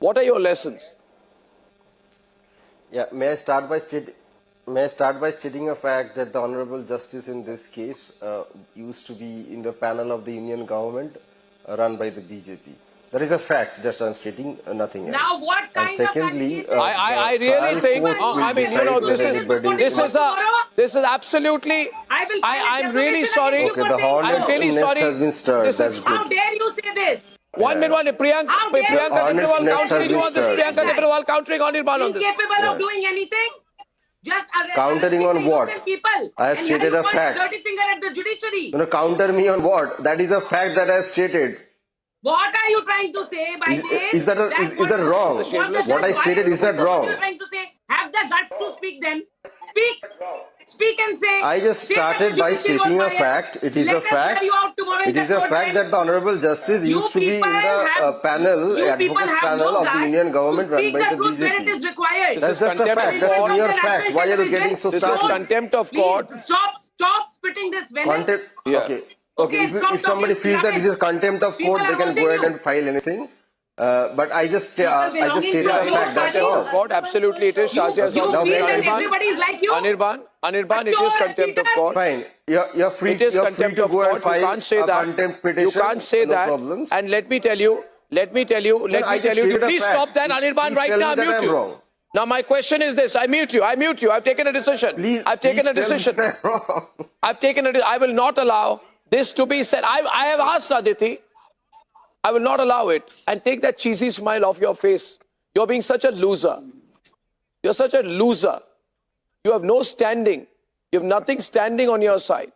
What are your lessons? Yeah, may I start by stating a fact that the Honorable Justice in this case used to be in the panel of the Union government run by the BJP. That is a fact, just I'm stating nothing else. Now what kind and secondly, of I really think, this is absolutely, I'm really sorry. Okay, the hornet's nest has been stirred. That's How good. dare you say this? 1 minute, Priyanka Tibrewal countering you on this. Priyanka Tibrewal countering Anirban on this. Incapable of doing anything? Just Countering on what? People. I have stated a fact. Dirty finger at the judiciary. No, counter me on what? That is a fact that I have stated. What are you trying to say by this? Is that wrong? What I stated is that wrong? What are you trying to say? Have the guts to speak then. Speak. Speak and say. I just started by stating a fact. It is a fact. It is a fact that the Honorable Justice used to be in the panel, advocates panel of the Union government run by the BJP. That's just a fact. That's a mere fact. Why are you getting so started? This is contempt of court. Stop spitting this venom. Okay. Okay, if somebody feels that this is contempt of court, they can go ahead and file anything. But I just stated a fact. That's all. Court, absolutely, it is. Shazia, Anirban, it is contempt of court. Fine. You're free. It is contempt of court. You can't say that. Contempt petition. You can't say that. Problems. And let me tell you. Please stop that, Anirban, right now. I mute you. Now my question is this. I mute you. I've taken a decision. I've taken a decision. I will not allow this to be said. I have asked Aditi. I will not allow it. And take that cheesy smile off your face. You're being such a loser. You're such a loser. You have no standing. You have nothing standing on your side.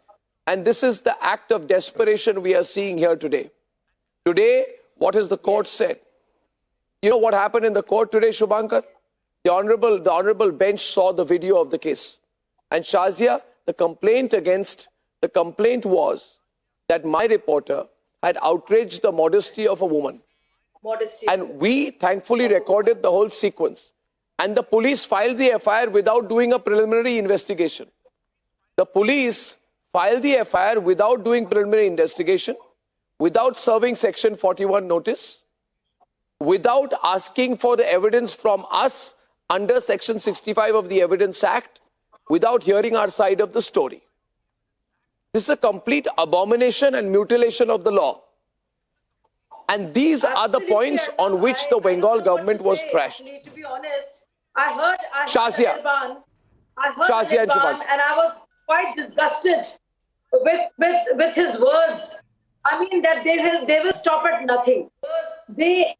And this is the act of desperation we are seeing here today. Today, what has the court said? You know what happened in the court today, Shubhankar? The honorable bench saw the video of the case. And Shazia, the complaint was that my reporter had outraged the modesty of a woman. And we thankfully recorded the whole sequence. And the police filed the FIR without doing a preliminary investigation. The police filed the FIR without doing preliminary investigation, without serving Section 41 notice, without asking for the evidence from us under Section 65 of the Evidence Act, without hearing our side of the story. This is a complete abomination and mutilation of the law. And these are the points on which the Bengal government was thrashed. To be honest, I heard Shazia and I was quite disgusted with his words. I mean that they will stop at nothing. They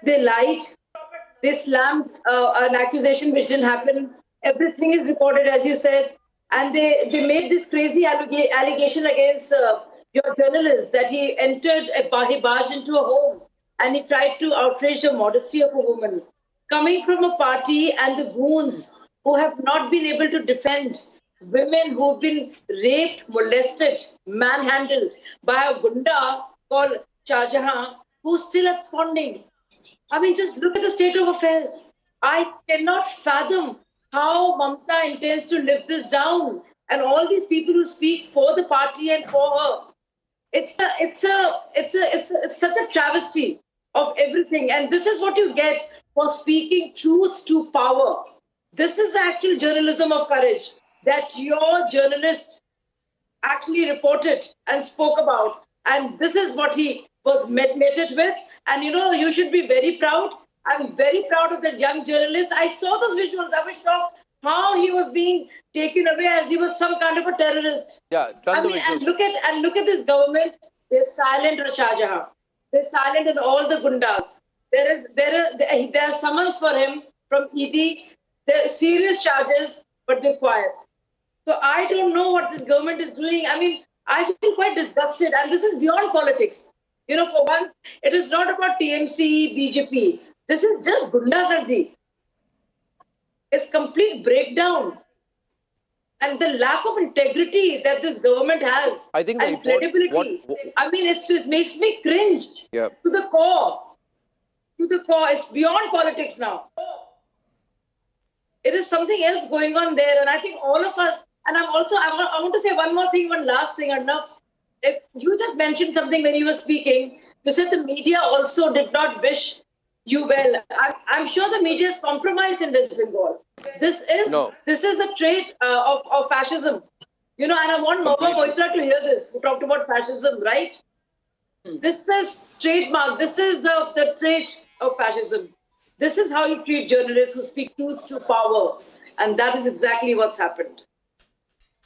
lied. They slammed an accusation which didn't happen. Everything is recorded, as you said. And they made this crazy allegation against your journalist that he barged into a home and he tried to outrage the modesty of a woman. Coming from a party and the goons who have not been able to defend women who have been raped, molested, manhandled by a gunda called Shahjahan, who's still absconding. I mean, just look at the state of affairs. I cannot fathom how Mamata intends to live this down, and all these people who speak for the party and for her. It's such a travesty of everything, and this is what you get for speaking truth to power. This is actual journalism of courage that your journalist actually reported and spoke about, and this is what he was mated with. And you know, you should be very proud. I'm very proud of that young journalist. I saw those visuals. I was shocked how he was being taken away as he was some kind of a terrorist. Yeah, and look at this government. They're silent on Shahjahan. They're silent on all the gundas. There are summons for him from ED. There are serious charges, but they're quiet. So I don't know what this government is doing. I mean, I feel quite disgusted, and this is beyond politics. You know, for once, it is not about TMC, BJP. This is just gundagardi. It's complete breakdown. And the lack of integrity that this government has, I think, and credibility. I mean, it just makes me cringe to the core. To the core. It's beyond politics now. It is something else going on there. And I think all of us, and I want to say one more thing, one last thing, Arnab. If you just mentioned something when you were speaking. You said the media also did not wish you well. I'm sure the media is compromised in West Bengal. This is a trait of fascism. You know, and I want Mama Moitra to hear this. We talked about fascism, right? This is trademark. This is the trait of fascism. This is how you treat journalists who speak truth to power. And that is exactly what's happened.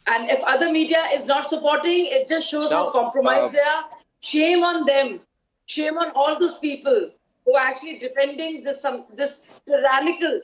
And if other media is not supporting, it just shows how compromised they are. Shame on them. Shame on all those people who are actually defending this tyrannical